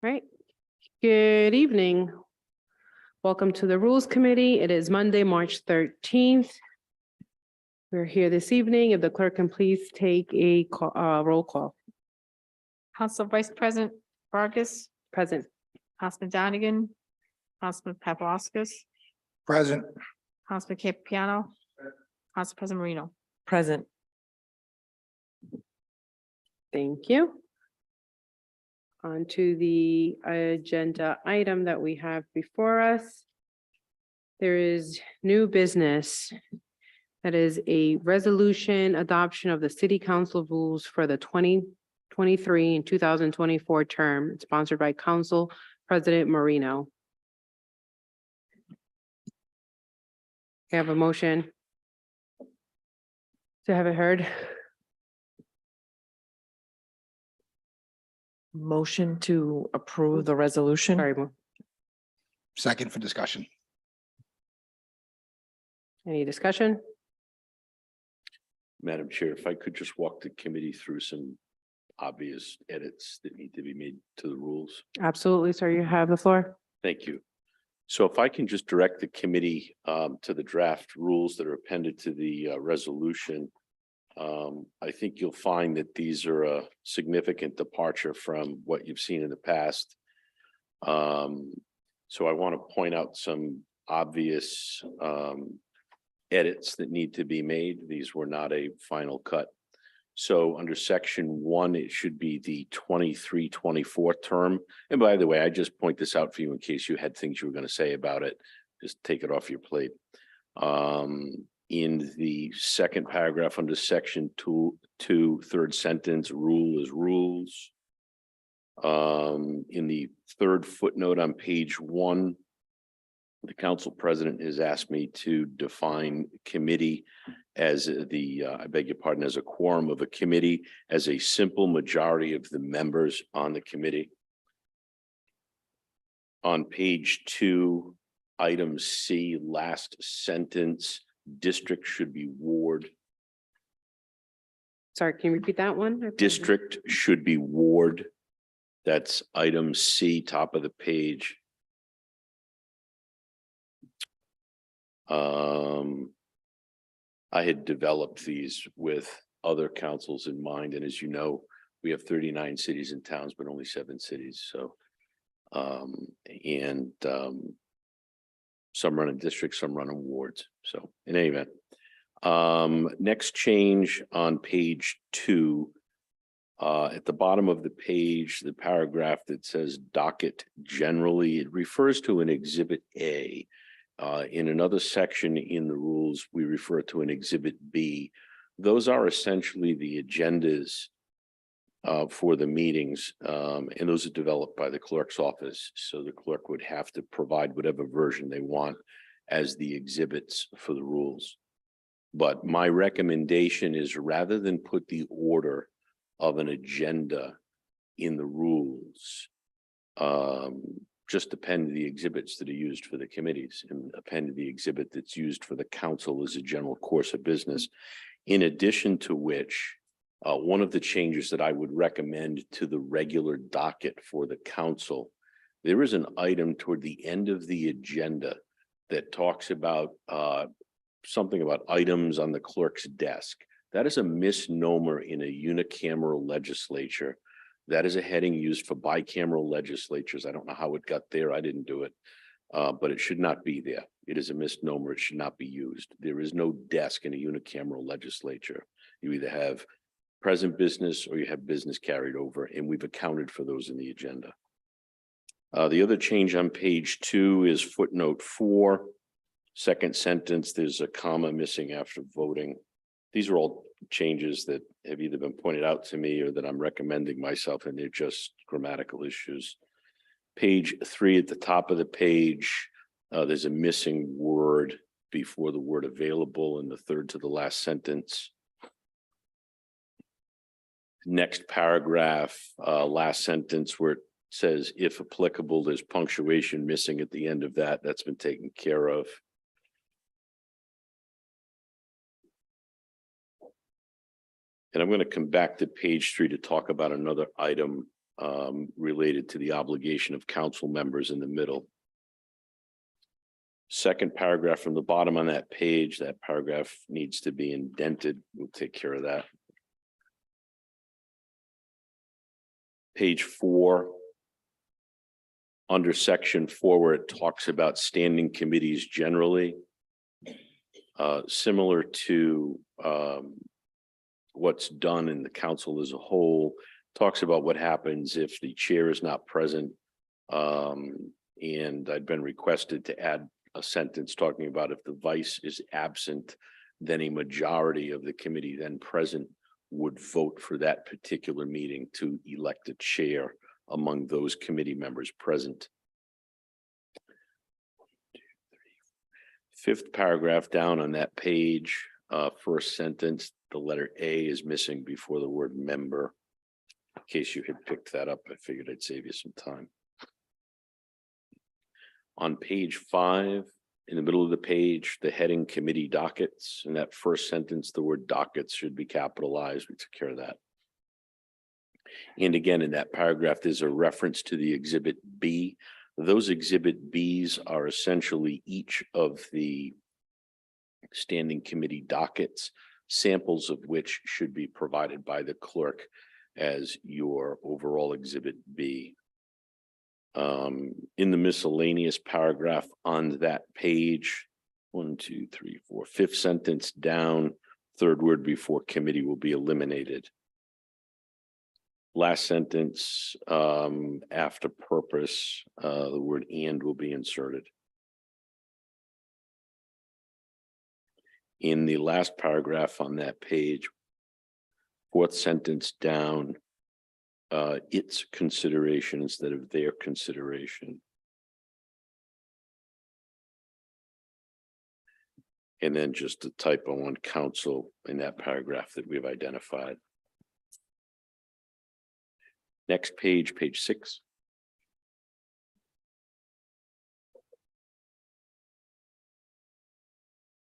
Right. Good evening. Welcome to the Rules Committee. It is Monday, March 13th. We're here this evening. If the clerk can please take a roll call. Council Vice President Vargas, Present. Councilman Donegan, Councilman Paplaskas, Present. Councilman Campiano, Council President Marino. Present. Thank you. On to the agenda item that we have before us. There is new business. That is a resolution adoption of the city council rules for the 2023 and 2024 term. It's sponsored by Council President Marino. I have a motion to have it heard. Motion to approve the resolution. Sorry, Second for discussion. any discussion? Madam Chair, if I could just walk the committee through some obvious edits that need to be made to the rules. Absolutely, sir. You have the floor. Thank you. So if I can just direct the committee to the draft rules that are appended to the resolution. I think you'll find that these are a significant departure from what you've seen in the past. So I want to point out some obvious edits that need to be made. These were not a final cut. So under section 1, it should be the 23-24 term. And by the way, I just point this out for you in case you had things you were going to say about it. Just take it off your plate. In the second paragraph under section 2, third sentence, rule is rules. In the third footnote on page 1, the council president has asked me to define committee as I beg your pardon, as a quorum of a committee as a simple majority of the members on the committee. On page 2, item C, last sentence, district should be ward. Sorry, can you repeat that one? District should be ward. That's item C, top of the page. I had developed these with other councils in mind, and as you know, we have 39 cities and towns, but only 7 cities. So, some run in districts, some run in wards. So, in any event, next change on page 2. At the bottom of the page, the paragraph that says docket generally, it refers to an exhibit A. In another section in the rules, we refer to an exhibit B. Those are essentially the agendas for the meetings, and those are developed by the clerk's office. So the clerk would have to provide whatever version they want as the exhibits for the rules. But my recommendation is rather than put the order of an agenda in the rules, just append the exhibits that are used for the committees and append the exhibit that's used for the council as a general course of business. In addition to which, one of the changes that I would recommend to the regular docket for the council, there is an item toward the end of the agenda that talks about something about items on the clerk's desk. That is a misnomer in a unicameral legislature. That is a heading used for bicameral legislatures. I don't know how it got there. I didn't do it, but it should not be there. It is a misnomer. It should not be used. There is no desk in a unicameral legislature. You either have present business or you have business carried over, and we've accounted for those in the agenda. The other change on page 2 is footnote 4. Second sentence, there's a comma missing after voting. These are all changes that have either been pointed out to me or that I'm recommending myself, and they're just grammatical issues. Page 3 at the top of the page, there's a missing word before the word available in the third to the last sentence. Next paragraph, last sentence where it says, if applicable, there's punctuation missing at the end of that. That's been taken care of. And I'm going to come back to page 3 to talk about another item related to the obligation of council members in the middle. Second paragraph from the bottom on that page, that paragraph needs to be indented. We'll take care of that. Page 4. Under section 4, where it talks about standing committees generally. Similar to what's done in the council as a whole, talks about what happens if the chair is not present. And I'd been requested to add a sentence talking about if the vice is absent, then a majority of the committee then present would vote for that particular meeting to elect a chair among those committee members present. Fifth paragraph down on that page, first sentence, the letter A is missing before the word member. In case you had picked that up, I figured I'd save you some time. On page 5, in the middle of the page, the heading committee dockets, in that first sentence, the word dockets should be capitalized. We took care of that. And again, in that paragraph, there's a reference to the exhibit B. Those exhibit Bs are essentially each of the standing committee dockets, samples of which should be provided by the clerk as your overall exhibit B. In the miscellaneous paragraph on that page, 1, 2, 3, 4, fifth sentence down, third word before committee will be eliminated. Last sentence, after purpose, the word and will be inserted. In the last paragraph on that page, fourth sentence down, its consideration instead of their consideration. And then just a typo on council in that paragraph that we've identified. Next page, page 6.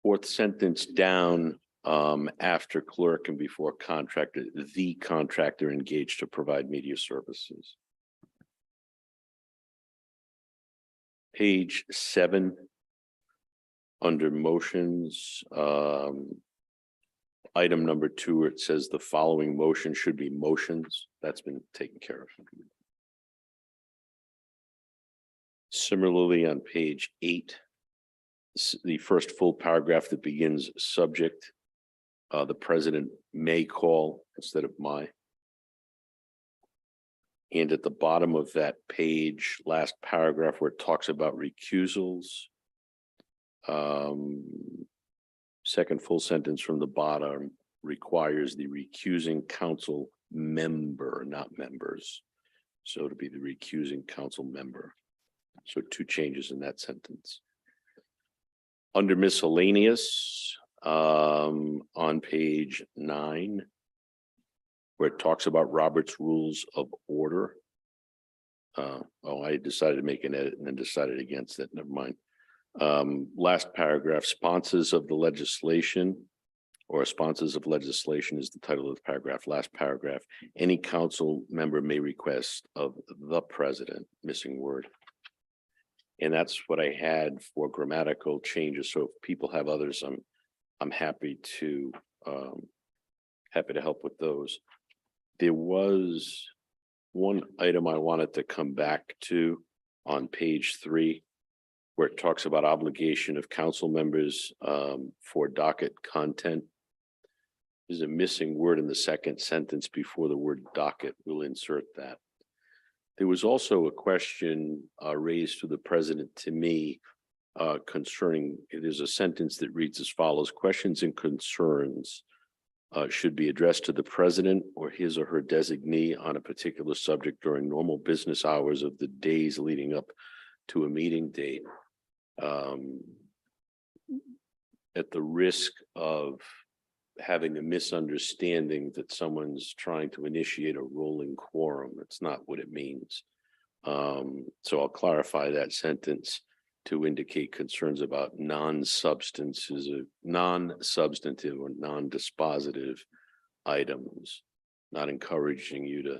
Fourth sentence down, after clerk and before contractor, the contractor engaged to provide media services. Page 7, under motions, item number 2, where it says the following motion should be motions. That's been taken care of. Similarly, on page 8, the first full paragraph that begins subject, the president may call instead of my. And at the bottom of that page, last paragraph where it talks about recusals, second full sentence from the bottom requires the recusing council member, not members. So to be the recusing council member. So 2 changes in that sentence. Under miscellaneous, on page 9, where it talks about Robert's Rules of Order. I decided to make an edit and then decided against it. Never mind. Last paragraph, sponsors of the legislation or sponsors of legislation is the title of the paragraph. Last paragraph, any council member may request of the president, missing word. And that's what I had for grammatical changes. So if people have others, I'm happy to help with those. There was one item I wanted to come back to on page 3, where it talks about obligation of council members for docket content. There's a missing word in the second sentence before the word docket. We'll insert that. There was also a question raised to the president to me concerning, there's a sentence that reads as follows: questions and concerns should be addressed to the president or his or her designee on a particular subject during normal business hours of the days leading up to a meeting date. At the risk of having a misunderstanding that someone's trying to initiate a rolling quorum, it's not what it means. So I'll clarify that sentence to indicate concerns about non-substantive or non-dispositive items, not encouraging you to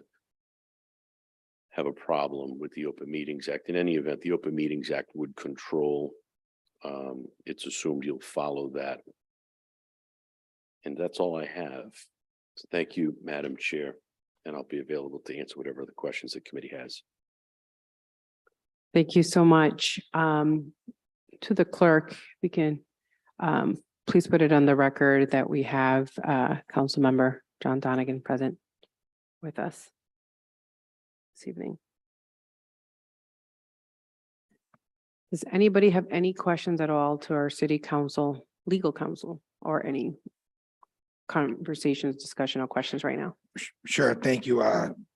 have a problem with the Open Meetings Act. In any event, the Open Meetings Act would control. It's assumed you'll follow that. And that's all I have. So thank you, Madam Chair, and I'll be available to answer whatever other questions the committee has. Thank you so much. To the clerk, we can please put it on the record that we have Councilmember John Donegan present with us this evening. Does anybody have any questions at all to our city council, legal counsel, or any conversations, discussion, or questions right now? Sure, thank you,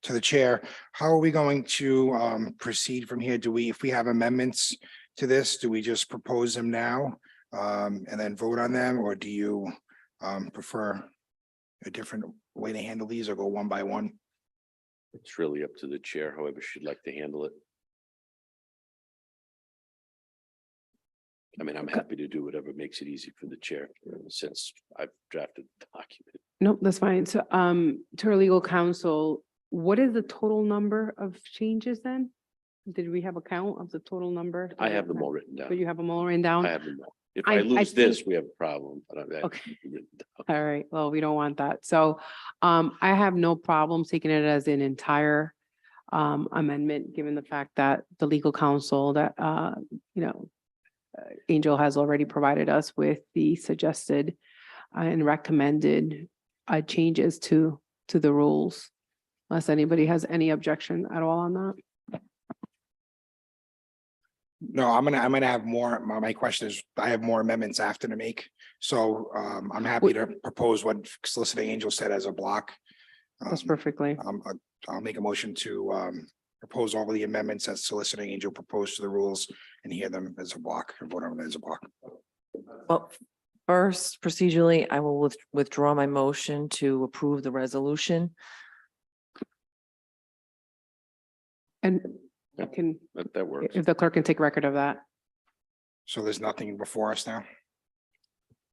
to the chair. How are we going to, proceed from here? If we have amendments to this, do we just propose them now? And then vote on them, or do you, prefer a different way to handle these, or go one by one? It's really up to the chair, however she'd like to handle it. I mean, I'm happy to do whatever makes it easy for the chair, since I've drafted the document. Nope, that's fine. So, to our legal counsel, what is the total number of changes then? Did we have a count of the total number? I have them all written But down. you have them all written down? I have them all. If I I lose think- this, we have a problem, but I have Okay. them written down. All right, well, we don't want that. So I have no problem taking it as an entire amendment, given the fact that the legal counsel that Angel has already provided us with the suggested and recommended changes to the rules. Unless anybody has any objection at all on that. No, I'm gonna have more. My question is, I have more amendments after to make. So, I'm happy to propose what Solicitor Angel said as a block. That's Um, perfectly. I'll make a motion to propose all of the amendments that Solicitor Angel proposed to the rules and hear them as a block, or vote on them as a block. Well, first procedurally, I will withdraw my motion to approve the resolution. And Yeah. can, That works. if the clerk can take record of that, So there's nothing before us now?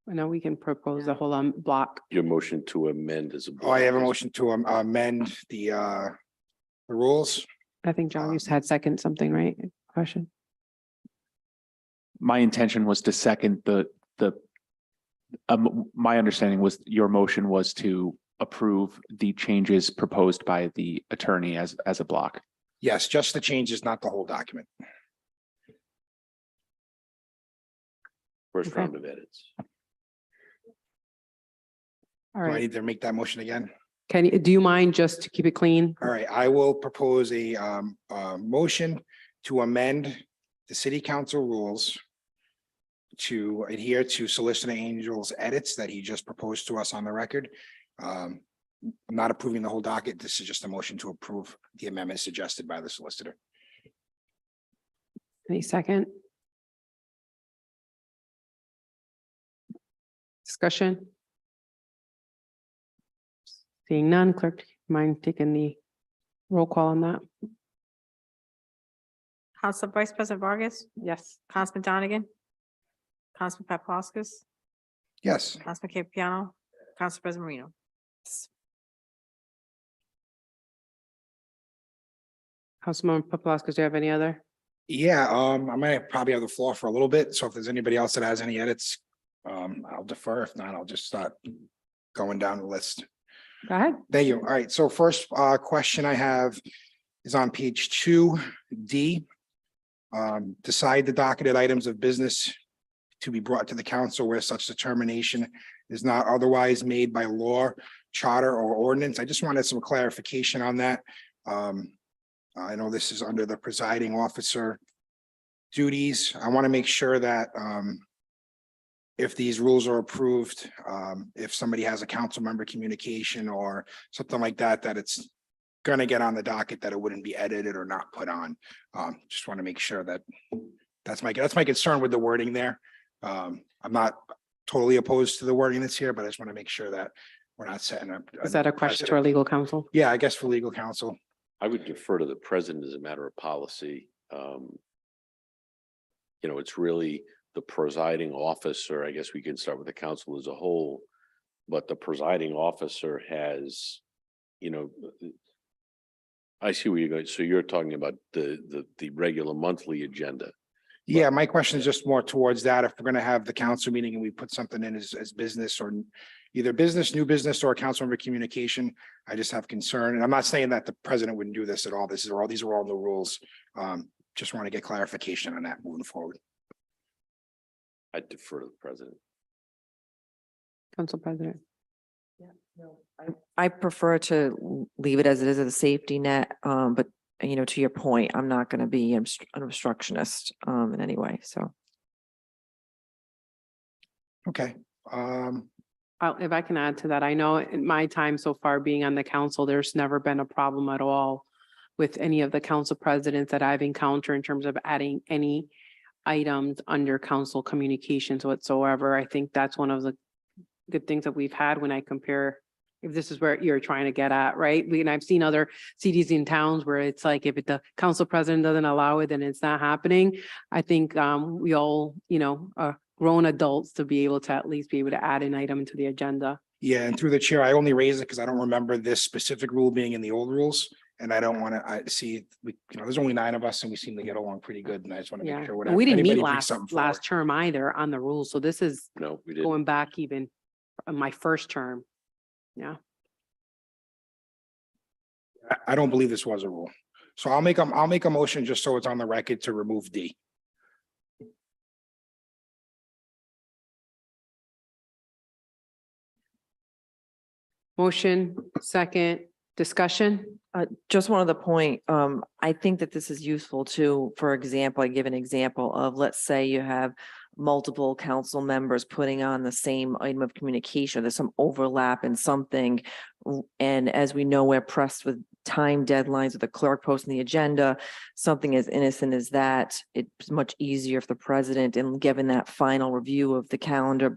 I know we can propose the whole block. Your motion to amend is. Oh, I have a motion to amend the rules. I think John, you had second something, right? Question? My intention was to second my understanding was your motion was to approve the changes proposed by the attorney as a block. Yes, just the changes, not the whole document. First Okay. round of edits. All Do I right. need to make that motion again? Do you mind just to keep it clean? All right, I will propose a motion to amend the city council rules to adhere to Solicitor Angel's edits that he just proposed to us on the record. I'm not approving the whole docket. This is just a motion to approve the amendment suggested by the solicitor. Any second? Discussion? Seeing none, clerk, mind taking the roll call on that? Council Vice President Vargas, Yes. Councilman Donegan, Councilman Paplaskas, Yes, Councilman Capiano, Council President Marino. Councilmember Paplaskas, do you have any other? yeah, I might probably have the floor for a little bit. So if there's anybody else that has any edits, I'll defer. If not, I'll just start going down the list. Go ahead. Thank you. All right, so first question I have is on page 2D. Decide the docketed items of business to be brought to the council where such determination is not otherwise made by law, charter, or ordinance. I just wanted some clarification on that. I know this is under the presiding officer duties. I want to make sure that if these rules are approved, if somebody has a council member communication or something like that, that it's going to get on the docket, that it wouldn't be edited or not put on. Just want to make sure that that's my concern with the wording there. I'm not totally opposed to the wording that's here, but I just want to make sure that we're not setting up. Is that a question to our legal counsel? Yeah, I guess for legal counsel. I would defer to the president as a matter of policy. It's really the presiding officer. I guess we can start with the council as a whole, but the presiding officer has, I see where you're going. So you're talking about the regular monthly agenda. Yeah, my question is just more towards that. If we're gonna have the council meeting and we put something in as business or either business, new business, or council member communication, I just have concern. And I'm not saying that the president wouldn't do this at all. These are all the rules. Just want to get clarification on that moving forward. I defer to the president. Council President. I prefer to leave it as it is as a safety net, but you know, to your point, I'm not going to be an obstructionist in any way, so. Okay. If I can add to that, I know in my time so far being on the council, there's never been a problem at all with any of the council presidents that I've encountered in terms of adding any items under council communications whatsoever. I think that's one of the good things that we've had when I compare, if this is where you're trying to get at, right? And I've seen other cities in towns where it's like, if the council president doesn't allow it, then it's not happening. I think we all, are grown adults to be able to at least be able to add an item to the agenda. Yeah, and through the chair, I only raise it because I don't remember this specific rule being in the old rules. And I don't want to, I see, there's only 9 of us and we seem to get along pretty good. And I just want to Yeah, make sure and whatever. we didn't meet anybody brings something forward. last term either on the rules. So this is No, we didn't. going back even my first term. Yeah. I don't believe this was a rule. So I'll make a motion just so it's on the record to remove D. Motion, second, discussion. Just one other point, I think that this is useful too. For example, I give an example of, let's say you have multiple council members putting on the same item of communication, there's some overlap in something. And as we know, we're pressed with time deadlines with the clerk posting the agenda, something as innocent as that. It's much easier if the president, and given that final review of the calendar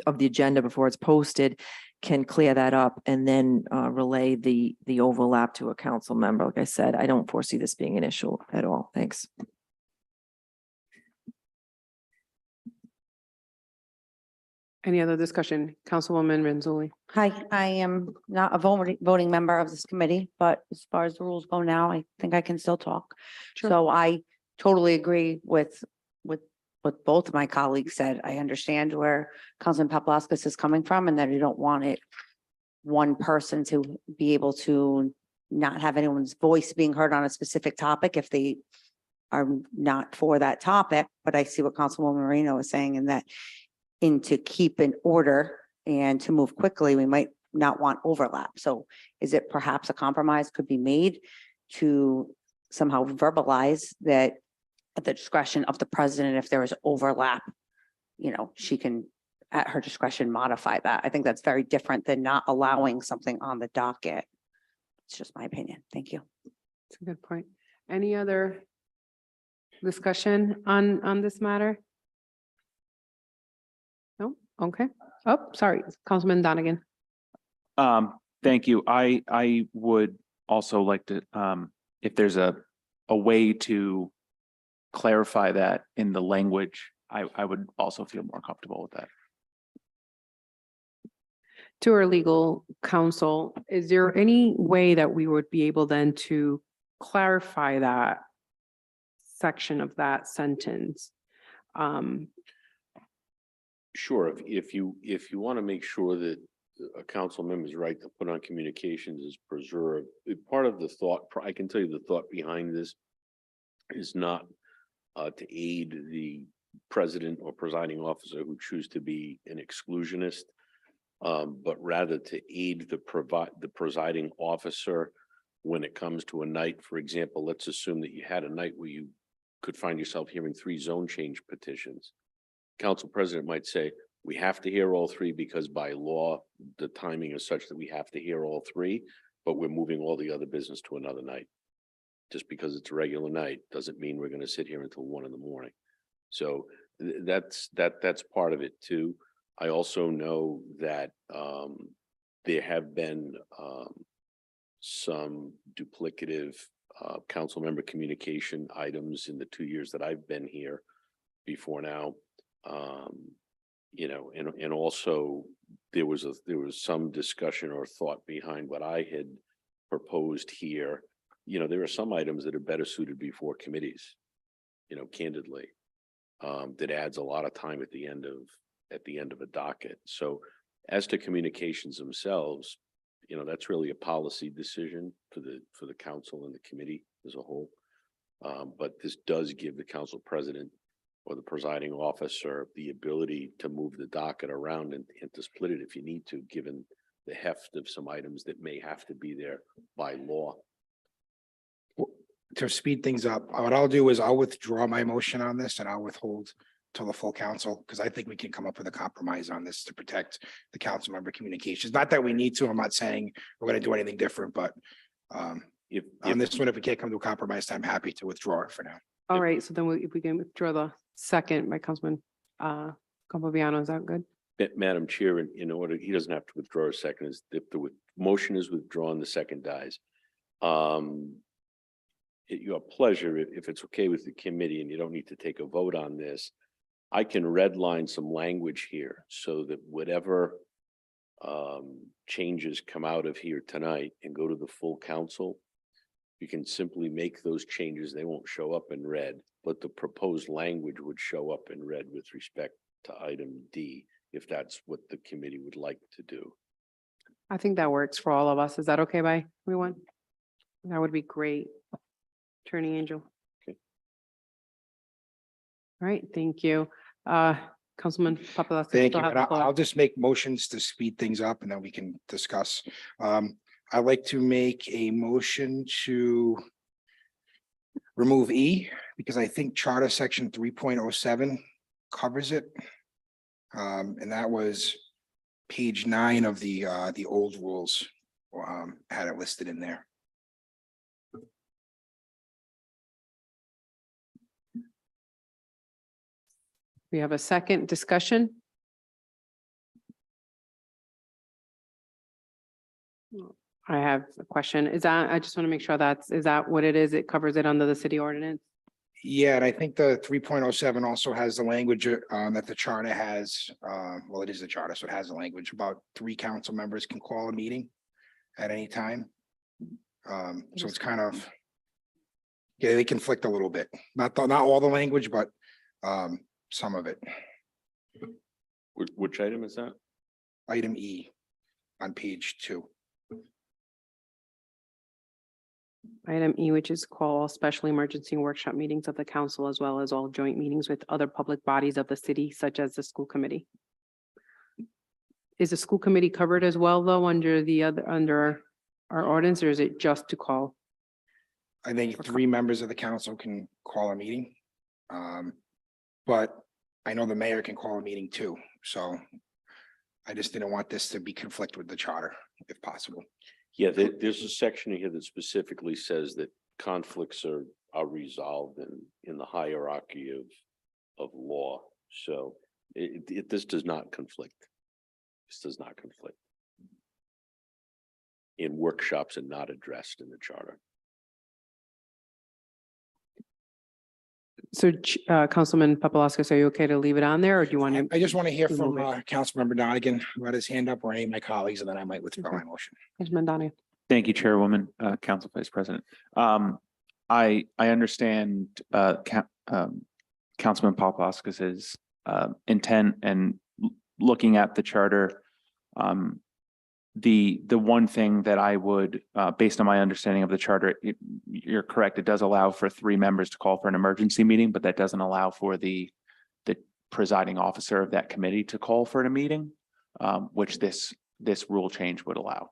of the agenda before it's posted, can clear that up and then relay the overlap to a council member. Like I said, I don't foresee this being an issue at all. Thanks. Any other discussion? Councilwoman Renzulli. Hi, I am not a voting member of this committee, but as far as the rules go now, I think I can still talk. Sure. So I totally agree with what both of my colleagues said. I understand where Councilman Paplaskas is coming from and that you don't want it one person to be able to not have anyone's voice being heard on a specific topic if they are not for that topic. But I see what Councilwoman Marino is saying, and that to keep in order and to move quickly, we might not want overlap. So is it perhaps a compromise could be made to somehow verbalize that at the discretion of the president, if there is overlap, she can at her discretion modify that. I think that's very different than not allowing something on the docket. It's just my opinion. Thank you. That's a good point. Any other discussion on this matter? No? Okay. Oh, sorry, Councilman Donegan. Thank you. I would also like to, if there's a way to clarify that in the language, I would also feel more comfortable with that. To our legal counsel, is there any way that we would be able then to clarify that section of that sentence? Sure, if you want to make sure that a council member's right to put on communications is preserved, part of the thought, I can tell you the thought behind this is not to aid the president or presiding officer who choose to be an exclusionist, but rather to aid the presiding officer when it comes to a night. For example, let's assume that you had a night where you could find yourself hearing 3 zone change petitions. Council president might say, we have to hear all 3 because by law, the timing is such that we have to hear all 3, but we're moving all the other business to another night. Just because it's a regular night doesn't mean we're going to sit here until 1 a.m. So that's part of it too. I also know that there have been some duplicative council member communication items in the 2 years that I've been here before now. And also there was some discussion or thought behind what I had proposed here there are some items that are better suited before committees, candidly. That adds a lot of time at the end of a docket. So as to communications themselves, that's really a policy decision for the council and the committee as a whole. But this does give the council president or the presiding officer the ability to move the docket around and to split it if you need to, given the heft of some items that may have to be there by law. To speed things up, what I'll do is I'll withdraw my motion on this and I'll withhold till the full council, because I think we can come up with a compromise on this to protect the council member communications. Not that we need to, I'm not saying we're gonna do anything different, but If on this one, if we can't come to a compromise, I'm happy to withdraw it for now. All right, so then if we can withdraw the second by Councilman Campobiano, is that good? Madam Chair, in order, he doesn't have to withdraw a second, is if the motion is withdrawn, the second dies. At your pleasure, if it's okay with the committee and you don't need to take a vote on this, I can redline some language here so that whatever changes come out of here tonight and go to the full council, you can simply make those changes. They won't show up in red, but the proposed language would show up in red with respect to item D, if that's what the committee would like to do. I think that works for all of us. Is that okay by everyone? That would be great. Attorney Angel. Okay. All right, thank you. Councilman Papalaskas. Thank still you. have And the floor. I'll just make motions to speed things up and then we can discuss. I'd like to make a motion to remove E, because I think Charter Section 3.07 covers it. And that was page 9 of the old rules, had it listed in there. We have a second discussion. I have a question. I just want to make sure is that what it is? It covers it under the city ordinance? Yeah, and I think the 3.07 also has the language that the charter has. Well, it is the charter, so it has the language about 3 council members can call a meeting at any time. So it's kind of, yeah, they conflict a little bit. Not all the language, but some of it. Which item is that? Item E on page 2. Item E, which is call all special emergency workshop meetings of the council as well as all joint meetings with other public bodies of the city, such as the school committee. Is the school committee covered as well, though, under our ordinance, or is it just to call? I think 3 members of the council can call a meeting. But I know the mayor can call a meeting too, so I just didn't want this to be conflict with the charter, if possible. Yeah, there's a section here that specifically says that conflicts are resolved in the hierarchy of law. So this does not conflict. This does not conflict. In workshops and not addressed in the charter. So, Councilman Papalaskas, are you okay to leave it on there, or do you want to? I just want to hear from remove Councilmember Donegan, who had his hand up, or any of my colleagues, and then I might withdraw Okay. my motion. Councilman Donovan? Thank you, Chairwoman, Council Vice President. I understand Councilman Paplaskas' intent and looking at the charter. The one thing that I would, based on my understanding of the charter, you're correct, it does allow for 3 members to call for an emergency meeting, but that doesn't allow for the presiding officer of that committee to call for a meeting, which this rule change would allow.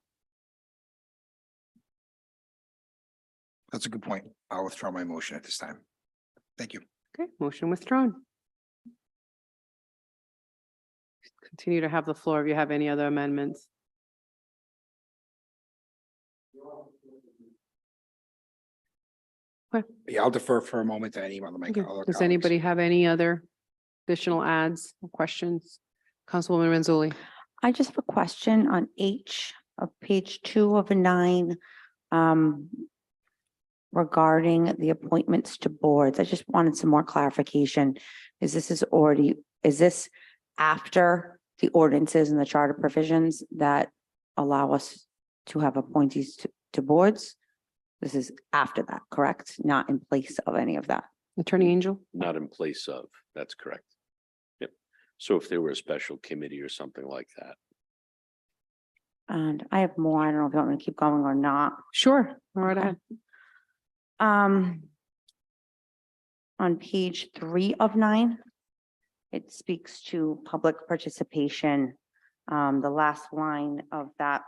That's a good point. I'll withdraw my motion at this time. Thank you. Okay, motion withdrawn. Continue to have the floor if you have any other amendments. Yeah, I'll defer for a moment to any of my Okay. other Does colleagues. anybody have any other additional adds or questions? Councilwoman Renzulli. I just have a question on H of page 2 of 9. Regarding the appointments to boards. I just wanted some more clarification. Is this after the ordinances and the charter provisions that allow us to have appointees to boards? This is after that, correct? Not in place of any of that. Attorney Angel? Not in place of, that's correct. Yep. So if there were a special committee or something like that. And I have more. I don't know if you want me to keep going or not. Sure, go right ahead. On page 3 of 9, it speaks to public participation. The last line of that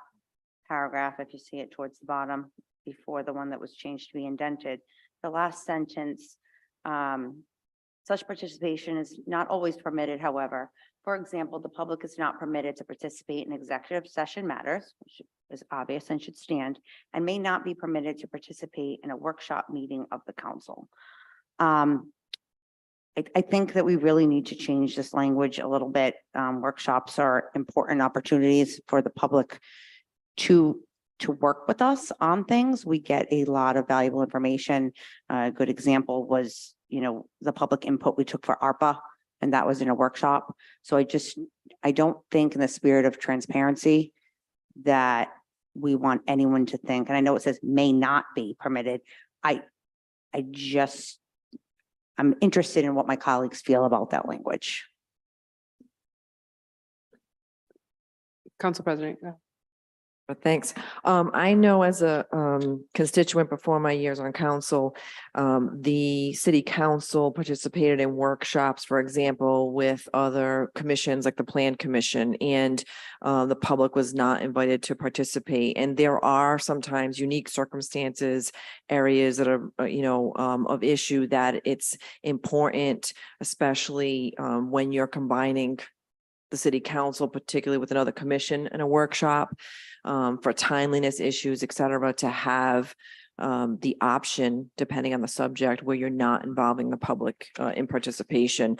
paragraph, if you see it towards the bottom, before the one that was changed to be indented, the last sentence, such participation is not always permitted, however. For example, the public is not permitted to participate in executive session matters, which is obvious and should stand, and may not be permitted to participate in a workshop meeting of the council. I think that we really need to change this language a little bit. Workshops are important opportunities for the public to work with us on things. We get a lot of valuable information. A good example was, the public input we took for ARPA, and that was in a workshop. So I don't think in the spirit of transparency that we want anyone to think, and I know it says may not be permitted. I'm interested in what my colleagues feel about that language. Council President. Thanks. I know as a constituent before my years on council, the city council participated in workshops, for example, with other commissions like the Plan Commission, and the public was not invited to participate. And there are sometimes unique circumstances, areas that are, of issue that it's important, especially when you're combining the city council, particularly with another commission in a workshop, for timeliness issues, et cetera, to have the option, depending on the subject, where you're not involving the public in participation.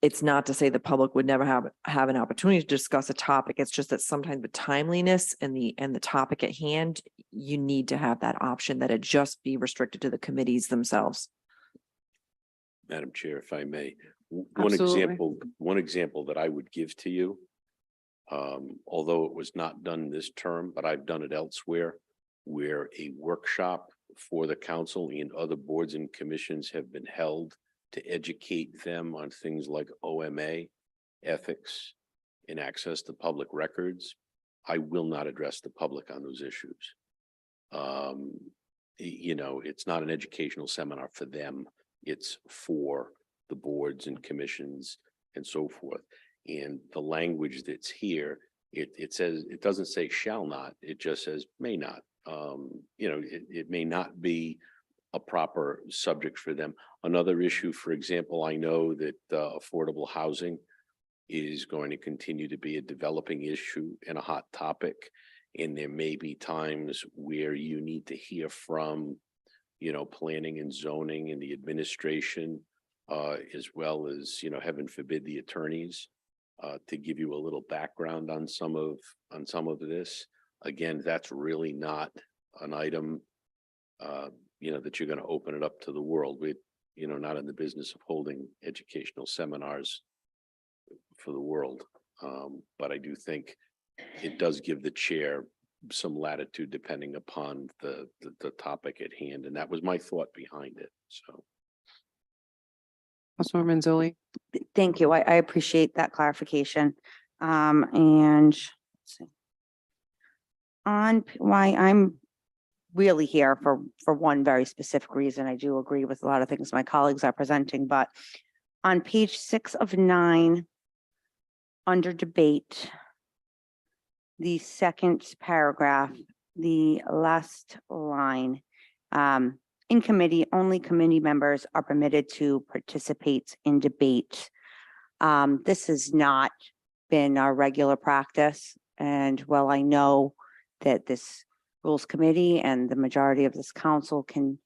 It's not to say the public would never have an opportunity to discuss a topic. It's just that sometimes the timeliness and the topic at hand, you need to have that option, that it just be restricted to the committees themselves. Madam Chair, if I may, Absolutely. one example that I would give to you, although it was not done this term, but I've done it elsewhere, where a workshop for the council and other boards and commissions have been held to educate them on things like OMA, ethics, and access to public records. I will not address the public on those issues. It's not an educational seminar for them. It's for the boards and commissions and so forth. And the language that's here, it says, it doesn't say shall not, it just says may not. It may not be a proper subject for them. Another issue, for example, I know that affordable housing is going to continue to be a developing issue and a hot topic. And there may be times where you need to hear from, planning and zoning and the administration, as well as, heaven forbid, the attorneys, to give you a little background on some of this. Again, that's really not an item, that you're going to open it up to the world. We're, not in the business of holding educational seminars for the world. But I do think it does give the chair some latitude depending upon the topic at hand. And that was my thought behind it. So. Councilwoman Mazzoli. Thank you. I appreciate that clarification. And let's see. On why I'm really here for one very specific reason. I do agree with a lot of things my colleagues are presenting, but on page 6 of 9, under debate, the second paragraph, the last line, in committee, only committee members are permitted to participate in debate. This has not been our regular practice. And while I know that this Rules Committee and the majority of this council can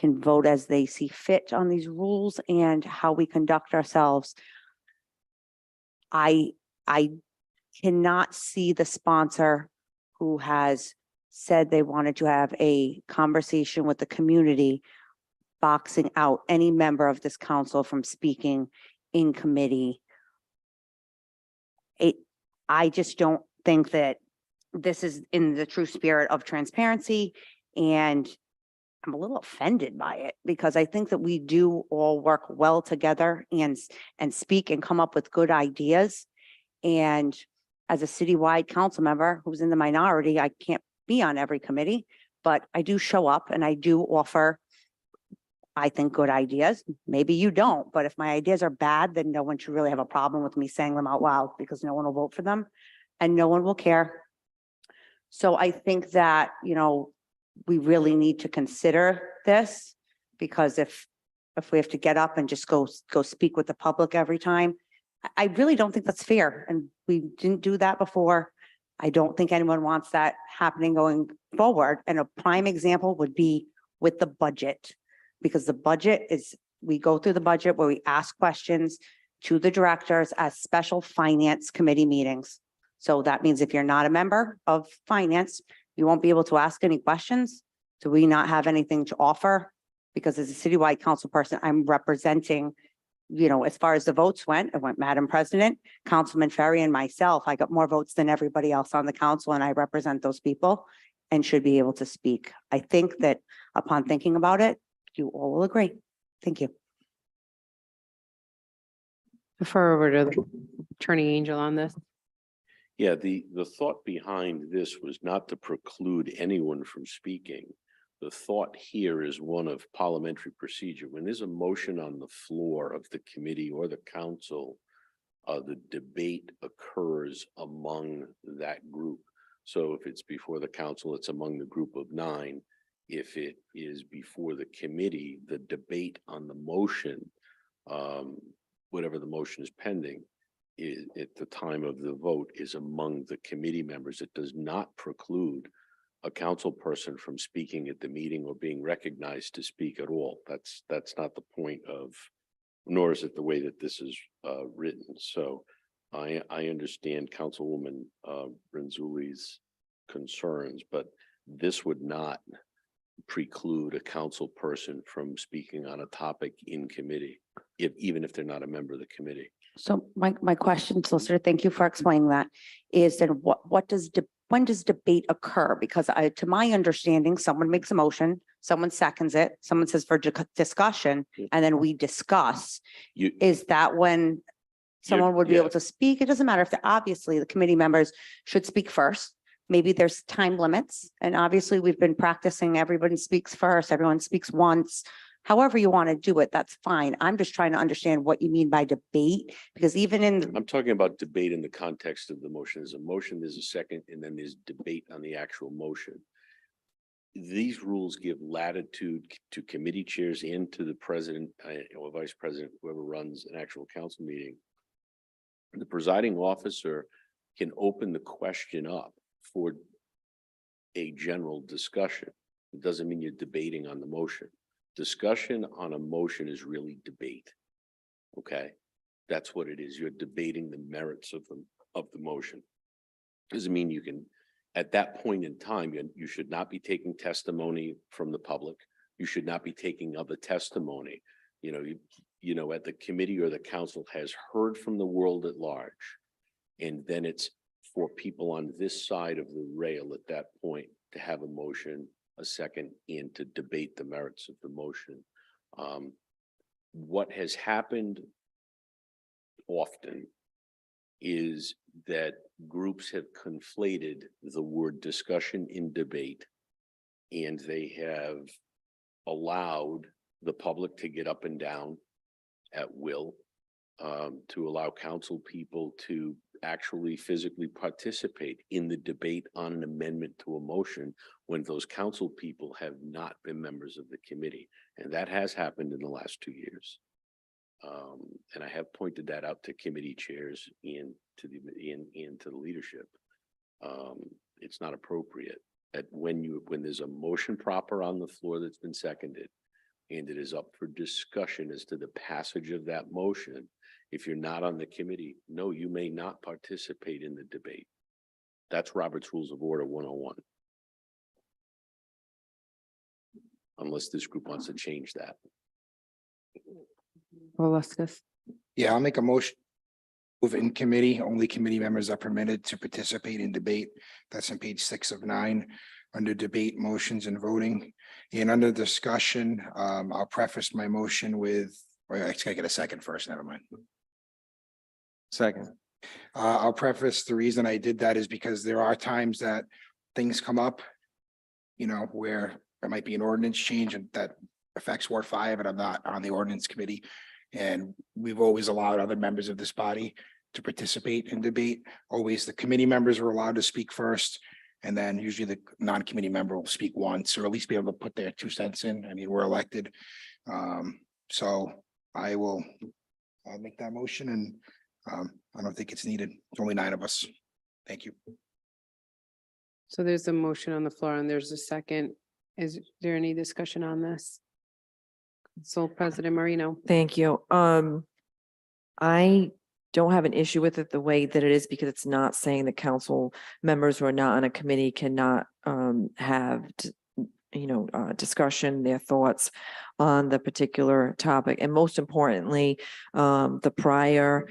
vote as they see fit on these rules and how we conduct ourselves, I cannot see the sponsor who has said they wanted to have a conversation with the community boxing out any member of this council from speaking in committee. I just don't think that this is in the true spirit of transparency And I'm a little offended by it because I think that we do all work well together and speak and come up with good ideas. And as a citywide council member who's in the minority, I can't be on every committee, but I do show up and I do offer, I think, good ideas. Maybe you don't, but if my ideas are bad, then no one should really have a problem with me saying them out loud because no one will vote for them and no one will care. So I think that, we really need to consider this because if we have to get up and just go speak with the public every time, I really don't think that's fair. And we didn't do that before. I don't think anyone wants that happening going forward. And a prime example would be with the budget, because the budget is, we go through the budget where we ask questions to the directors as special finance committee meetings. So that means if you're not a member of finance, you won't be able to ask any questions. Do we not have anything to offer? Because as a citywide council person, I'm representing, as far as the votes went, it went Madam President, Councilman Ferry and myself. I got more votes than everybody else on the council and I represent those people and should be able to speak. I think that upon thinking about it, you all will agree. Thank you. Defer over to Attorney Angel on this. Yeah, the thought behind this was not to preclude anyone from speaking. The thought here is one of parliamentary procedure. When there's a motion on the floor of the committee or the council, the debate occurs among that group. So if it's before the council, it's among the group of 9. If it is before the committee, the debate on the motion, whatever the motion is pending, at the time of the vote is among the committee members. It does not preclude a council person from speaking at the meeting or being recognized to speak at all. That's not the point of, nor is it the way that this is written. So I understand Councilwoman Renzulli's concerns, but this would not preclude a council person from speaking on a topic in committee, even if they're not a member of the committee. So my question, Solicitor, thank you for explaining that, is then when does debate occur? Because to my understanding, someone makes a motion, someone seconds it, someone says for discussion, and then we discuss. Is that when someone would be able to speak? It doesn't matter if obviously the committee members should speak first. Maybe there's time limits, and obviously we've been practicing, everyone speaks first, everyone speaks once. However you want to do it, that's fine. I'm just trying to understand what you mean by debate, because even in, I'm talking about debate in the context of the motion. There's a motion, there's a second, and then there's debate on the actual motion. These rules give latitude to committee chairs and to the president or vice president, whoever runs an actual council meeting. The presiding officer can open the question up for a general discussion. It doesn't mean you're debating on the motion. Discussion on a motion is really debate. Okay, that's what it is. You're debating the merits of the motion. Doesn't mean you can, at that point in time, you should not be taking testimony from the public. You should not be taking other testimony. You know, at the committee or the council has heard from the world at large, and then it's for people on this side of the rail at that point to have a motion, a second, and to debate the merits of the motion. What has happened often is that groups have conflated the word discussion in debate, and they have allowed the public to get up and down at will, to allow council people to actually physically participate in the debate on an amendment to a motion when those council people have not been members of the committee. And that has happened in the last 2 years. And I have pointed that out to committee chairs and to the leadership. It's not appropriate that when there's a motion proper on the floor that's been seconded and it is up for discussion as to the passage of that motion, if you're not on the committee, no, you may not participate in the debate. That's Robert's Rules of Order 101. Unless this group wants to change that. Velasquez. Yeah, I'll make a motion. Move in committee, only committee members are permitted to participate in debate. That's on page 6 of 9. under debate, motions and voting. And under discussion, I'll preface my motion with, or I gotta get a second first, never mind. Second. I'll preface the reason I did that is because there are times that things come up, you know, where there might be an ordinance change and that affects Ward 5 and I'm not on the ordinance committee. And we've always allowed other members of this body to participate in debate. Always the committee members are allowed to speak first. And then usually the non-committee member will speak once, or at least be able to put their 2 cents in. I mean, we're elected. So I will, I'll make that motion and I don't think it's needed. It's only 9 of us. Thank you. So there's a motion on the floor and there's a second. Is there any discussion on this? So President Marino. Thank you. I don't have an issue with it the way that it is because it's not saying that council members who are not on a committee cannot have discussion, their thoughts on the particular topic. And most importantly, the prior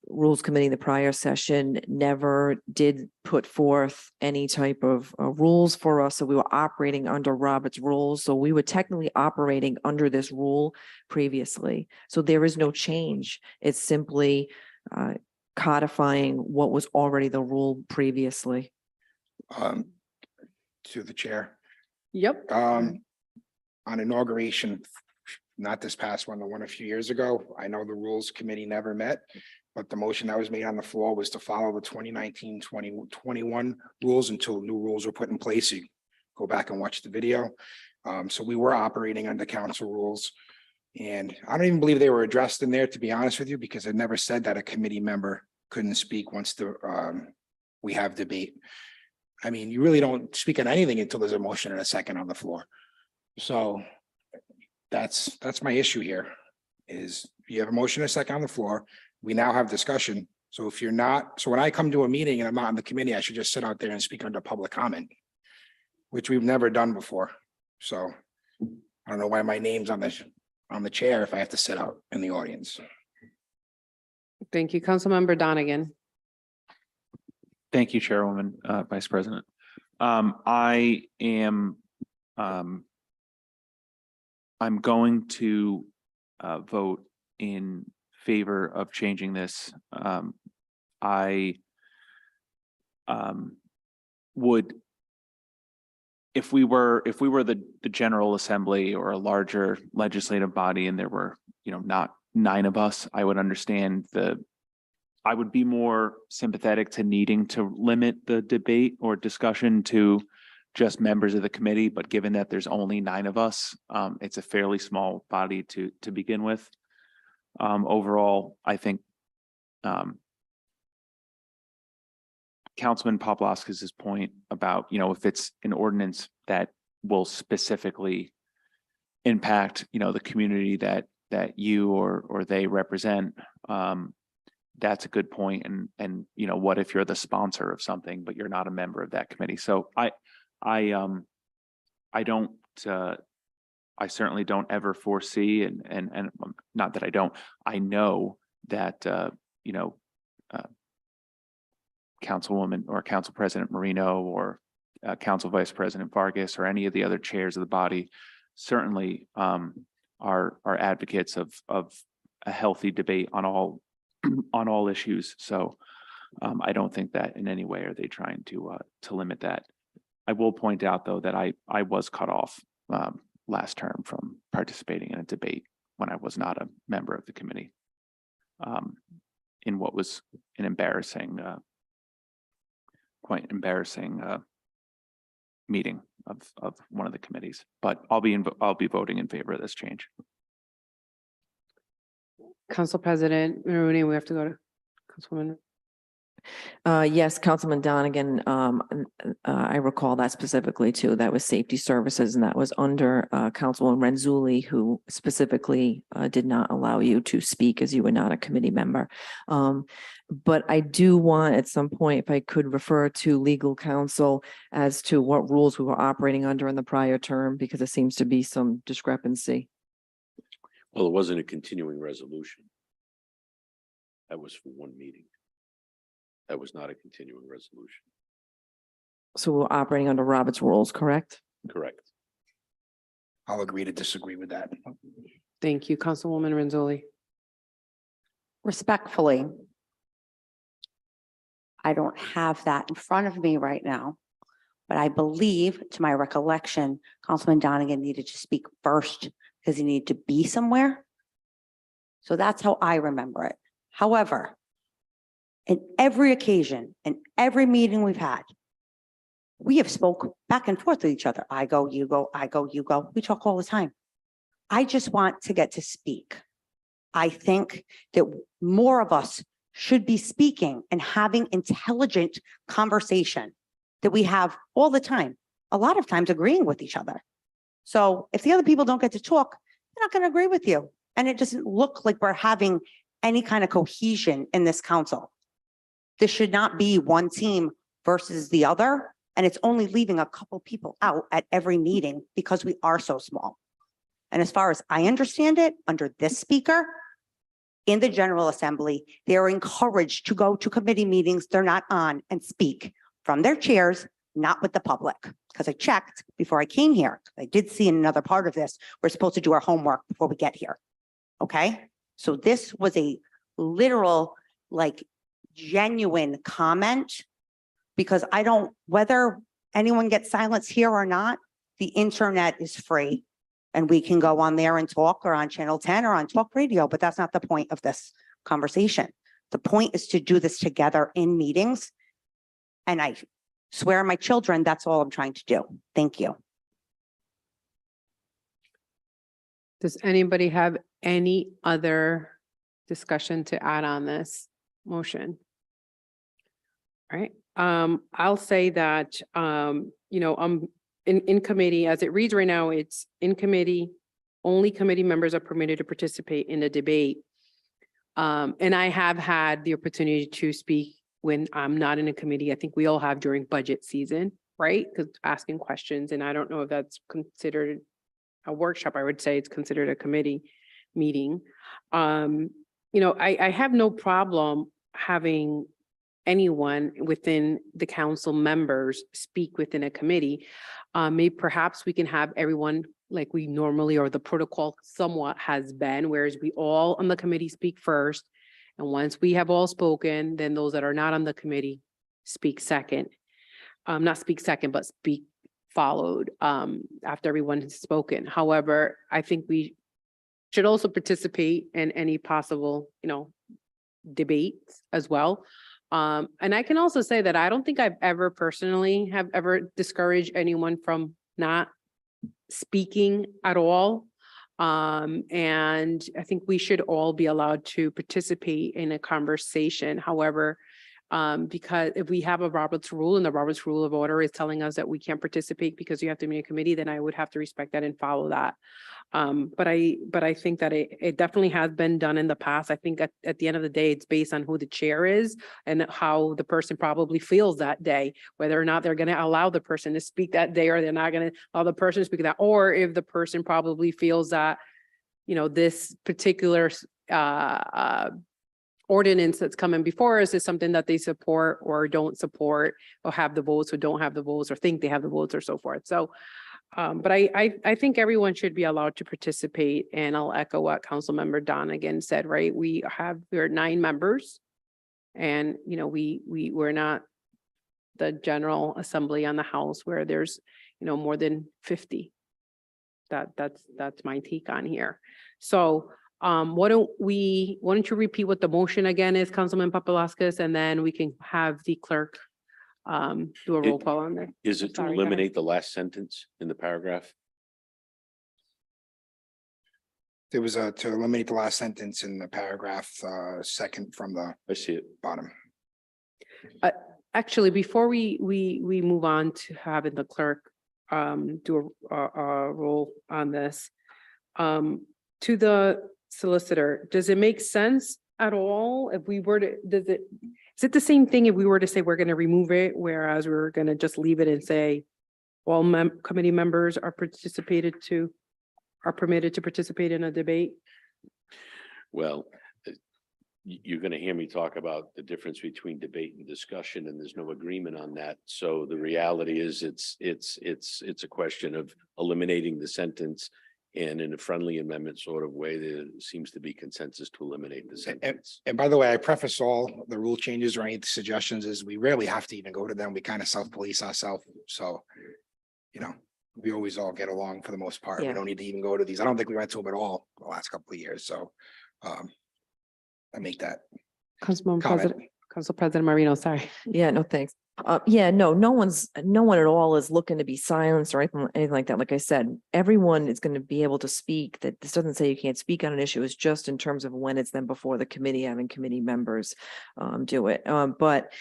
Rules Committee, the prior session never did put forth any type of rules for us. So we were operating under Robert's rules. So we were technically operating under this rule previously. So there is no change. It's simply codifying what was already the rule previously. To the chair. Yep. On inauguration, not this past one, the one a few years ago, I know the Rules Committee never met. But the motion that was made on the floor was to follow the 2019-2021 rules until new rules were put in place. You go back and watch the video. So we were operating under council rules. And I don't even believe they were addressed in there, to be honest with you, because it never said that a committee member couldn't speak once we have debate. I mean, you really don't speak on anything until there's a motion and a second on the floor. So that's my issue here is you have a motion and a second on the floor. We now have discussion. So if you're not, so when I come to a meeting and I'm not on the committee, I should just sit out there and speak under public comment, which we've never done before. So I don't know why my name's on the chair if I have to sit out in the audience. Thank you. Councilmember Donegan. Thank you, Chairwoman, Vice President. I am, I'm going to vote in favor of changing this. I would, if we were the General Assembly or a larger legislative body and there were, not 9 of us, I would understand I would be more sympathetic to needing to limit the debate or discussion to just members of the committee, but given that there's only 9 of us, it's a fairly small body to begin with. Overall, I think Councilman Poplaskis's point about, if it's an ordinance that will specifically impact, the community that you or they represent, that's a good point. And what if you're the sponsor of something, but you're not a member of that committee? So I certainly don't ever foresee, and not that I don't, I know that, Councilwoman or Council President Marino or Council Vice President Vargas or any of the other chairs of the body certainly are advocates of a healthy debate on all issues. So I don't think that in any way are they trying to limit that. I will point out though that I was cut off last term from participating in a debate when I was not a member of the committee in what was an embarrassing, quite embarrassing meeting of one of the committees. But I'll be voting in favor of this change. Council President Maroney, we have to go to Councilwoman. Yes, Councilman Donegan, I recall that specifically too. That was safety services and that was under Councilwoman Renzulli, who specifically did not allow you to speak as you were not a committee member. But I do want at some point, if I could refer to legal counsel as to what rules we were operating under in the prior term, because there seems to be some discrepancy. Well, it wasn't a continuing resolution. That was for one meeting. That was not a continuing resolution. So we're operating under Robert's rules, correct? Correct. I'll agree to disagree with that. Thank you, Councilwoman Renzulli. Respectfully, I don't have that in front of me right now, but I believe, to my recollection, Councilman Donegan needed to speak first because he needed to be somewhere. So that's how I remember it. However, in every occasion, in every meeting we've had, we have spoke back and forth with each other. I go, you go, I go, you go. We talk all the time. I just want to get to speak. I think that more of us should be speaking and having intelligent conversation that we have all the time, a lot of times agreeing with each other. So if the other people don't get to talk, they're not going to agree with you. And it doesn't look like we're having any kind of cohesion in this council. This should not be one team versus the other. And it's only leaving a couple people out at every meeting because we are so small. And as far as I understand it, under this speaker, in the General Assembly, they are encouraged to go to committee meetings they're not on and speak from their chairs, not with the public. Because I checked before I came here. I did see in another part of this, we're supposed to do our homework before we get here. Okay? So this was a literal, like, genuine comment, because I don't, whether anyone gets silence here or not, the internet is free. And we can go on there and talk, or on Channel 10 or on Talk Radio, but that's not the point of this conversation. The point is to do this together in meetings. And I swear on my children, that's all I'm trying to do. Thank you. Does anybody have any other discussion to add on this motion? All right, I'll say that, in committee, as it reads right now, it's in committee, only committee members are permitted to participate in the debate. And I have had the opportunity to speak when I'm not in a committee. I think we all have during budget season, right? Because asking questions, and I don't know if that's considered a workshop. I would say it's considered a committee meeting. I have no problem having anyone within the council members speak within a committee. Maybe perhaps we can have everyone like we normally, or the protocol somewhat has been, whereas we all on the committee speak first. And once we have all spoken, then those that are not on the committee speak second. Not speak second, but speak followed after everyone has spoken. However, I think we should also participate in any possible, debates as well. And I can also say that I don't think I've ever personally have ever discouraged anyone from not speaking at all. And I think we should all be allowed to participate in a conversation. However, because if we have a Robert's rule, and the Robert's rule of order is telling us that we can't participate because you have to be in a committee, then I would have to respect that and follow that. But I think that it definitely has been done in the past. I think at the end of the day, it's based on who the chair is and how the person probably feels that day, whether or not they're going to allow the person to speak that day, or they're not going to allow the person to speak that, or if the person probably feels that, this particular ordinance that's coming before us is something that they support or don't support, or have the votes or don't have the votes, or think they have the votes, or so forth. So, but I think everyone should be allowed to participate, and I'll echo what Councilmember Donegan said, right? We're 9 members, and, we're not the General Assembly on the House where there's, more than 50. That's my take on here. So, why don't you repeat what the motion again is, Councilman Papalaskis, and then we can have the clerk do a roll call on there. Is it to Sorry, go ahead. eliminate the last sentence in the paragraph? There was to eliminate the last sentence in the paragraph, second from the I see it. bottom. Actually, before we move on to having the clerk do a roll on this, to the solicitor, does it make sense at all if we were to, is it the same thing if we were to say we're going to remove it, whereas we're going to just leave it and say all committee members are permitted to participate in a debate? Well, you're gonna hear me talk about the difference between debate and discussion, and there's no agreement on that. So the reality is it's a question of eliminating the sentence. And in a friendly amendment sort of way, there seems to be consensus to eliminate the sentence. And by the way, I preface all the rule changes or any suggestions is we rarely have to even go to them. We kind of self-police ourselves. So, you know, we always all get along for the most part. We Yeah. don't need to even go to these. I don't think we went to them at all the last couple of years. So I make that Councilwoman comment. President, Council President Marino, sorry. Yeah, no, thanks. Yeah, no one at all is looking to be silenced or anything like that. Like I said, everyone is going to be able to speak. That this doesn't say you can't speak on an issue. It's just in terms of when it's then before the committee, having committee members do it. But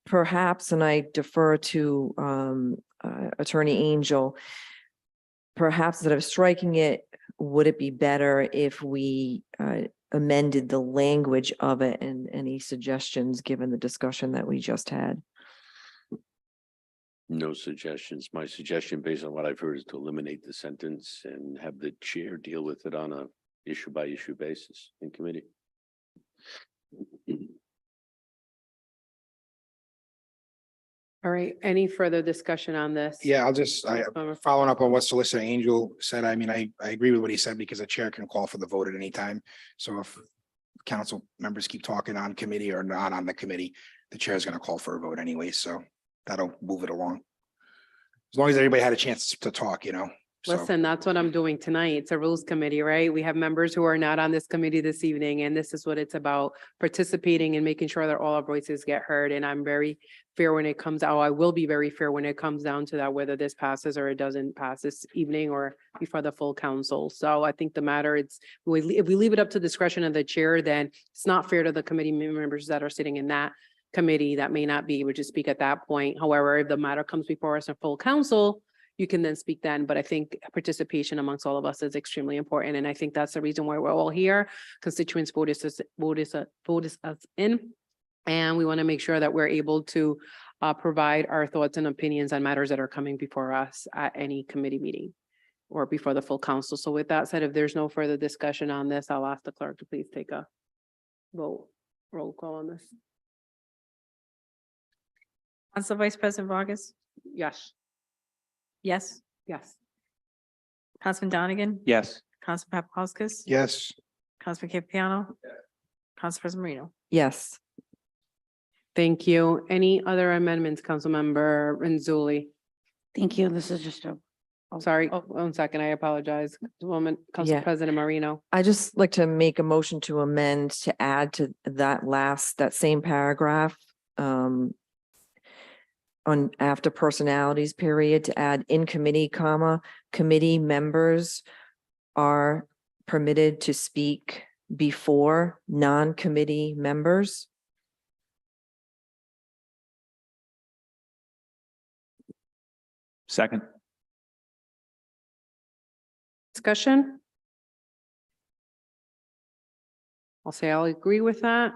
perhaps, and I defer to Attorney Angel, perhaps instead of striking it, would it be better if we amended the language of it, and any suggestions given the discussion that we just had? No suggestions. My suggestion, based on what I've heard, is to eliminate the sentence and have the chair deal with it on a issue by issue basis in committee. All right, any further discussion on this? Yeah, I Councilmember- following up on what Solicitor Angel said, I mean, I agree with what he said because the chair can call for the vote at any time. So if council members keep talking on committee or not on the committee, the chair is going to call for a vote anyway. So that'll move it along. As long as everybody had a chance to talk, you know. So, Listen, that's what I'm doing tonight. It's a rules committee, right? We have members who are not on this committee this evening, and this is what it's about, participating and making sure that all our voices get heard. And I'm very fair when it comes out. I will be very fair when it comes down to that, whether this passes or it doesn't pass this evening or before the full council. So I think the matter, if we leave it up to discretion of the chair, then it's not fair to the committee members that are sitting in that committee that may not be able to speak at that point. However, if the matter comes before us in full council, you can then speak then, but I think participation amongst all of us is extremely important. And I think that's the reason why we're all here. Constituents vote us in. And we want to make sure that we're able to provide our thoughts and opinions on matters that are coming before us at any committee meeting or before the full council. So with that said, if there's no further discussion on this, I'll ask the clerk to please take a roll call on this. Council Vice President Vargas? Yes. Yes. Yes. Councilman Donegan? Yes. Councilman Paplaskas? yes, Councilman Campiano? Council President Marino? Yes. Thank you. Any other amendments, Councilmember Renzulli? Thank you. This is just a. Sorry, Oh. 1 second, I apologize. Woman, Council Yeah. President Marino. I just like to make a motion to amend to add to that same paragraph on after personalities period, to add in committee, committee members are permitted to speak before non-committee members. Second. Discussion? I'll say I'll agree with that.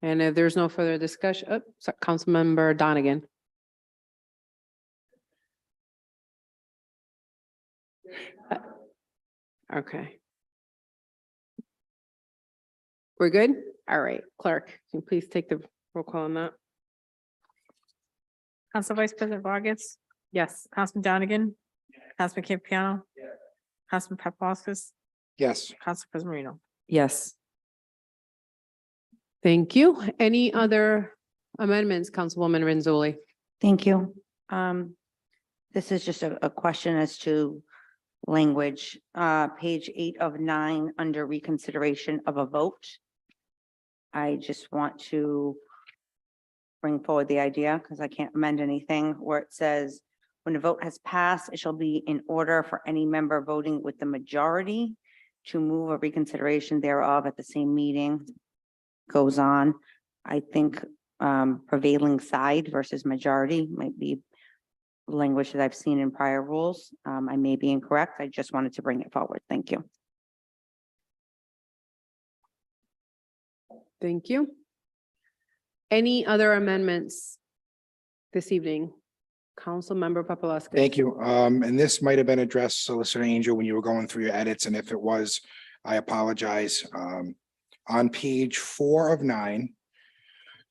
And if there's no further discussion, Councilmember Donegan. Okay. We're good? All right, clerk, can you please take the roll call on that? Council Vice President Vargas? Yes. Councilman Donegan? Councilman Campiano? Councilman Paplaskas? yes. Council President Marino? Yes. Thank you. Any other amendments, Councilwoman Renzulli? Thank you. This is just a question as to language, page 8 of 9, under reconsideration of a vote. I just want to bring forward the idea, because I can't amend anything, where it says, when a vote has passed, it shall be in order for any member voting with the majority to move a reconsideration thereof at the same meeting. Goes on. I think prevailing side versus majority might be language that I've seen in prior rules. I may be incorrect. I just wanted to bring it forward. Thank you. Thank you. Any other amendments this evening? Councilmember Paplaskas. Thank you. And this might have been addressed, Solicitor Angel, when you were going through your edits, and if it was, I apologize. on page 4 of 9,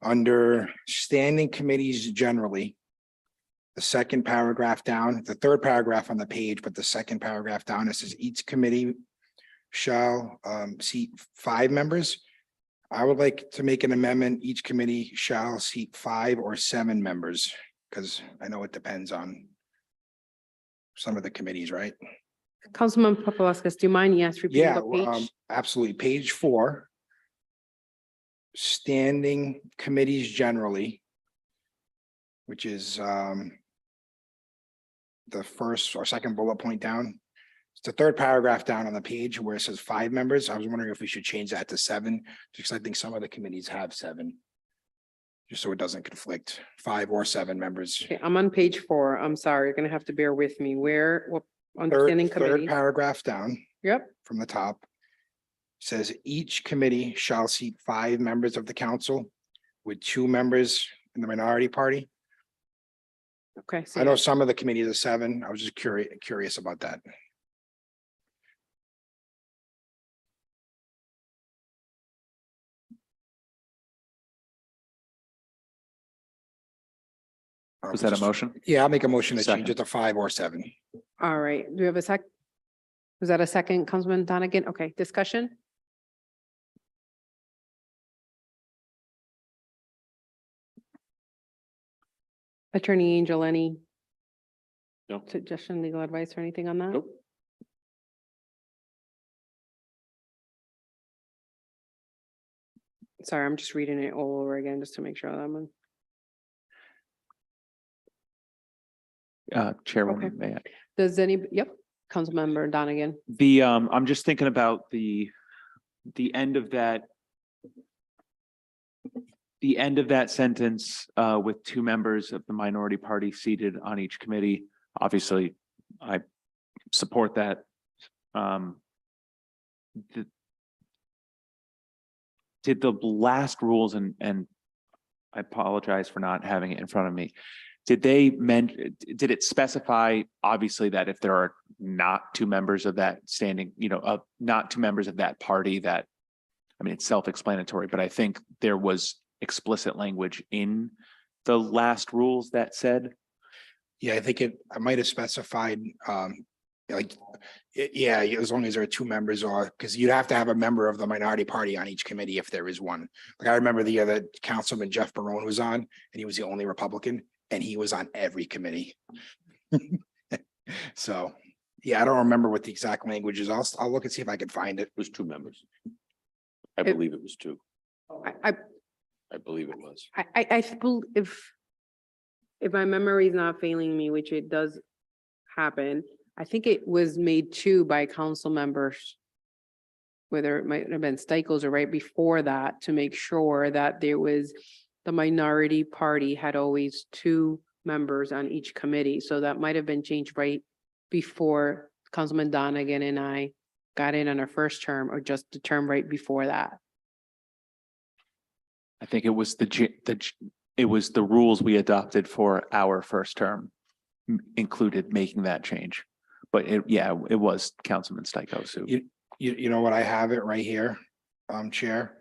under standing committees generally, the second paragraph down, the third paragraph on the page, but the second paragraph down, it says each committee shall seat 5 members. I would like to make an amendment. Each committee shall seat 5 or 7 members, because I know it depends on some of the committees, right? Councilman Paplaskas, do you mind? Yes, repeating Yeah, the page? absolutely. Page 4. Standing committees generally, which is the first or second bullet point down. It's the third paragraph down on the page where it says 5 members. I was wondering if we should change that to 7, because I think some of the committees have 7. Just so it doesn't conflict, 5 or 7 members. Okay, I'm on page 4. I'm sorry, you're gonna have to bear with me. What, on Third standing committees? paragraph down Yep, from the top says each committee shall seat 5 members of the council with 2 members in the minority party. okay. I know some of the committees are 7. I was just curious about that. Was that a motion? Yeah, I'll make a motion to change Second. it to 5 or 7. All right, do we have a sec? Was that a second, Councilman Donegan? Okay, discussion? Attorney Angel, any No. suggestion, legal advice or anything on that? Nope. Sorry, I'm just reading it all over again, just to make sure that I'm. Chairwoman, may I? Does any, yep, Councilmember Donegan. I'm just thinking about the end of that. The end of that sentence, with 2 members of the minority party seated on each committee. Obviously, I support that. Did the last rules, and I apologize for not having it in front of me. Did it specify, obviously, that if there are not 2 members of that standing, not 2 members of that party, that, I mean, it's self-explanatory, but I think there was explicit language in the last rules that said, Yeah, I think I might have specified, yeah, as long as there are 2 members, or, because you'd have to have a member of the minority party on each committee if there is one. Like, I remember the other Councilman Jeff Barone was on, and he was the only Republican, and he was on every committee. So, yeah, I don't remember what the exact language is. I'll look and see if I can find it. It was 2 members. I It- believe it was 2. I I believe it was. if my memory is not failing me, which it does happen, I think it was made 2 by council members. Whether it might have been Stichels or right before that, to make sure that there was, the minority party had always 2 members on each committee. So that might have been changed right before Councilman Donegan and I got in on our first term, or just the term right before that. I think it was it was the rules we adopted for our first term included making that change. But it was Councilman Stichels who. You know what, I have it right here, Chair.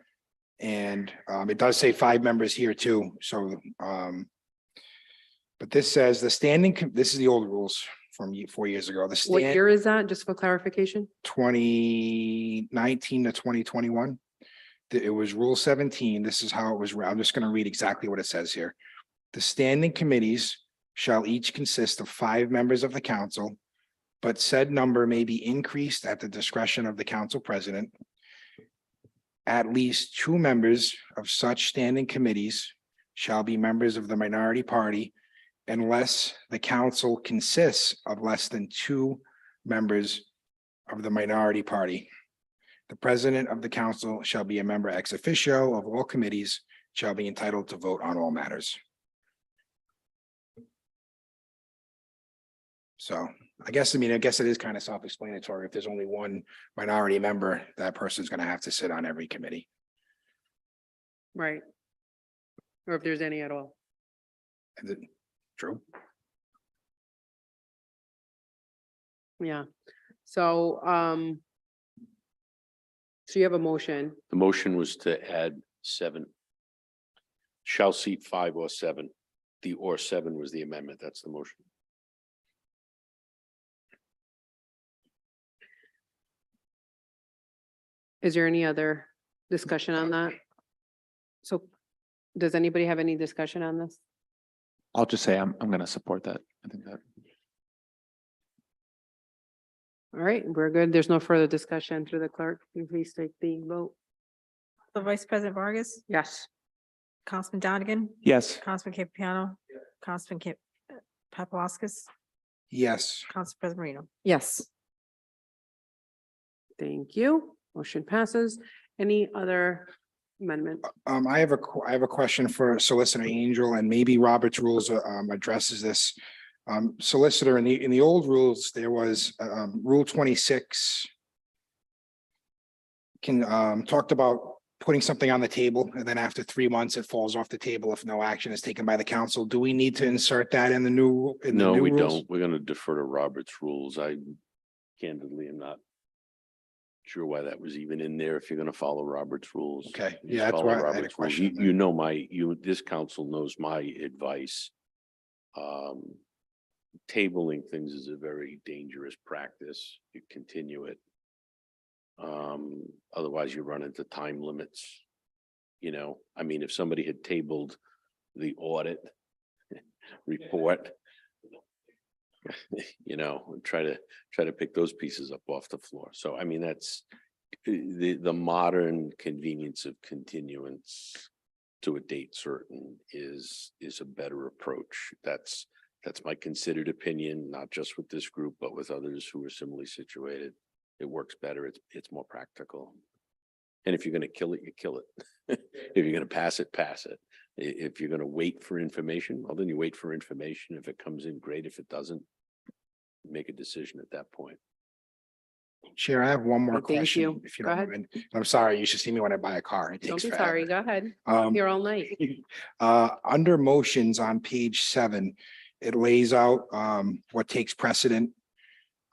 And it does say 5 members here too, so but this says the standing, this is the old rules from 4 years ago, the What stand year is that, just for clarification? 2019 to 2021. It was Rule 17. This is how it was. I'm just going to read exactly what it says here. The standing committees shall each consist of 5 members of the council, but said number may be increased at the discretion of the council president. At least 2 members of such standing committees shall be members of the minority party unless the council consists of less than 2 members of the minority party. The president of the council shall be a member ex officio of all committees, shall be entitled to vote on all matters. So I guess it is kind of self-explanatory. If there's only 1 minority member, that person's going to have to sit on every committee. Right. Or if there's any at all. Is it true? Yeah, so, So you have a motion. The motion was to add 7. Shall seat 5 or 7. The or 7 was the amendment. That's the motion. Is there any other discussion on that? So does anybody have any discussion on this? I'll just say I'm going to support that. I think that. All right, we're good. There's no further discussion through the clerk. Can you please take the vote? The Vice President Vargas, Yes. Councilman Donegan, Yes. Councilman Campiano, Councilman Paplaskas, Yes. Council President Marino. Yes. Thank you. Motion passes. Any other amendment? I have a question for Solicitor Angel, and maybe Robert's rules addresses this. Solicitor, in the old rules, there was Rule 26 talked about putting something on the table, and then after 3 months, it falls off the table if no action is taken by the council. Do we need to insert that in the new? No, we rules? don't. We're going to defer to Robert's rules. I candidly am not sure why that was even in there if you're going to follow Robert's rules. Okay, You yeah, just that's follow why I had a Robert's rules. question. You know this council knows my advice. Tabling things is a very dangerous practice. You continue it. Otherwise you run into time limits. You know, I mean, if somebody had tabled the audit report, you know, try to pick those pieces up off the floor. So I mean, that's the modern convenience of continuance to a date certain is a better approach. That's my considered opinion, not just with this group, but with others who are similarly situated. It works better. It's more practical. And if you're going to kill it, you kill it. If you're going to pass it, pass it. If you're going to wait for information, well, then you wait for information. If it comes in, great. If it doesn't, make a decision at that point. Chair, I have one more Okay, thank question. you. If you Go don't ahead. mind. I'm sorry, you should see me when I buy a car. It Don't takes be forever. sorry. Go ahead. Um, Here all night. Under motions on page 7, it lays out what takes precedent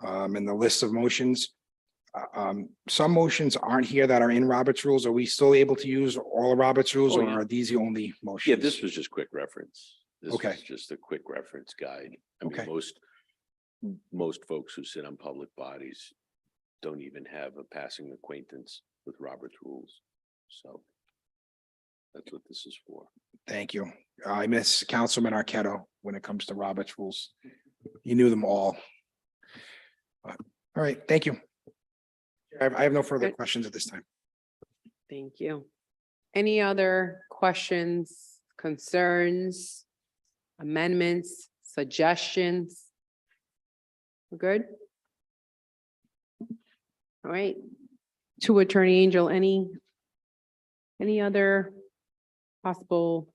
in the list of motions. Some motions aren't here that are in Robert's rules. Are we still able to use all of Robert's rules, Oh, or yeah. are these the only motions? Yeah, this was just quick reference. This Okay. was just a quick reference guide. I mean, Okay. most folks who sit on public bodies don't even have a passing acquaintance with Robert's rules. So that's what this is for. Thank you. I miss Councilman Arquette when it comes to Robert's rules. You knew them all. All right, thank you. I have no further Good. questions at this time. Thank you. Any other questions, concerns, amendments, suggestions? We're good? All right. To Attorney Angel, any other possible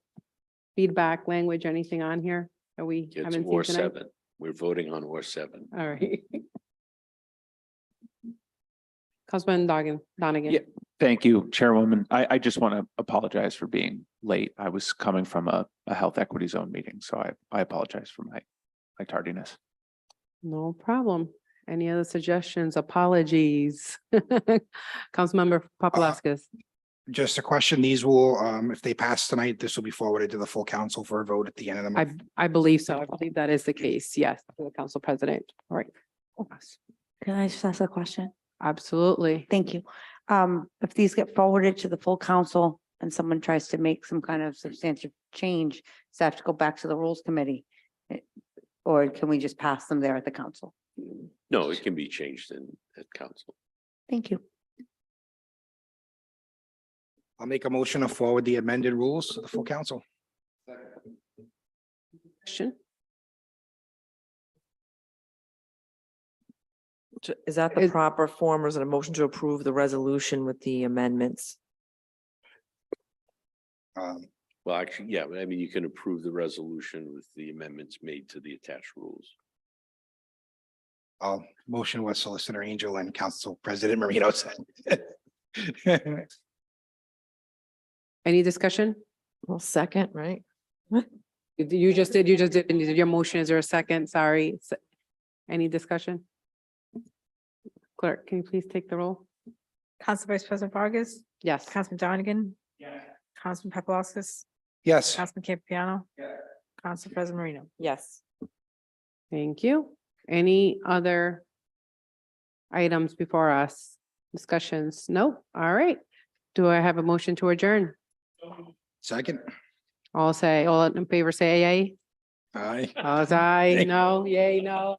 feedback, language, anything on here that we It's haven't or seen tonight? 7. We're voting on or 7. All right. Councilman Donegan. Yeah. Thank you, Chairwoman. I just want to apologize for being late. I was coming from a health equity zone meeting, so I apologize for my tardiness. No problem. Any other suggestions, apologies? Councilmember Paplaskas. Just a question, these will, if they pass tonight, this will be forwarded to the full council for a vote at the end of the month. I believe so. I believe that is the case. Yes, to the council president. All right. Can I just ask a question? Absolutely. Thank you. If these get forwarded to the full council and someone tries to make some kind of substantial change, does that have to go back to the rules committee? Or can we just pass them there at the council? No, it can be changed at council. Thank you. I'll make a motion to forward the amended rules to the full council. Question? Is that the Is- proper form or is it a motion to approve the resolution with the amendments? Well, actually, yeah, I mean, you can approve the resolution with the amendments made to the attached rules. I'll motion what Solicitor Angel and Council President Marino said. Any discussion? Well, second, right? You just did your motion. Is there a second? Sorry. Any discussion? Clerk, can you please take the roll? Council Vice President Vargas, Yes. Councilman Donegan, Councilman Paplaskas, Yes. Councilman Campiano. Council President Marino. Yes. Thank you. Any other items before us? Discussions? No? All right. Do I have a motion to adjourn? Second. All in favor, say yay. Aye. All aye, no, yay, no.